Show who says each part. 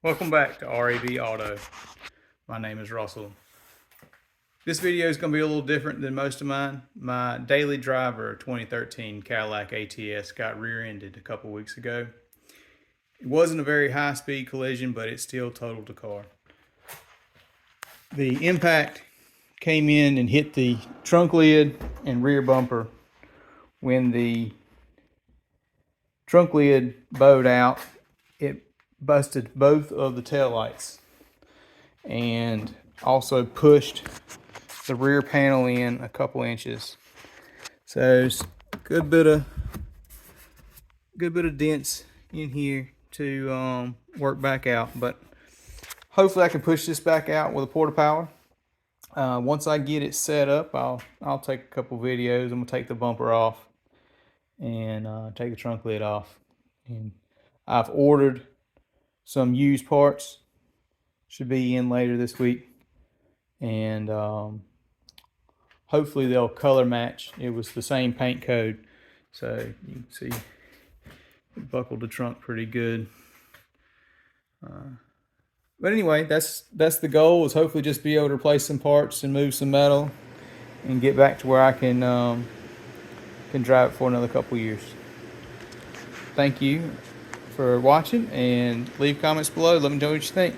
Speaker 1: Welcome back to RAV Auto. My name is Russell. This video is going to be a little different than most of mine. My daily driver 2013 Cadillac ATS got rear-ended a couple weeks ago. It wasn't a very high-speed collision, but it still totaled the car. The impact came in and hit the trunk lid and rear bumper. When the trunk lid bowed out, it busted both of the taillights and also pushed the rear panel in a couple inches. So there's a good bit of dents in here to work back out, but hopefully I can push this back out with a porta power. Once I get it set up, I'll take a couple videos. I'm gonna take the bumper off and take the trunk lid off. And I've ordered some used parts, should be in later this week, and hopefully they'll color match. It was the same paint code, so you can see it buckled the trunk pretty good. But anyway, that's the goal, is hopefully just be able to replace some parts and move some metal and get back to where I can drive it for another couple years. Thank you for watching, and leave comments below. Let me know what you think.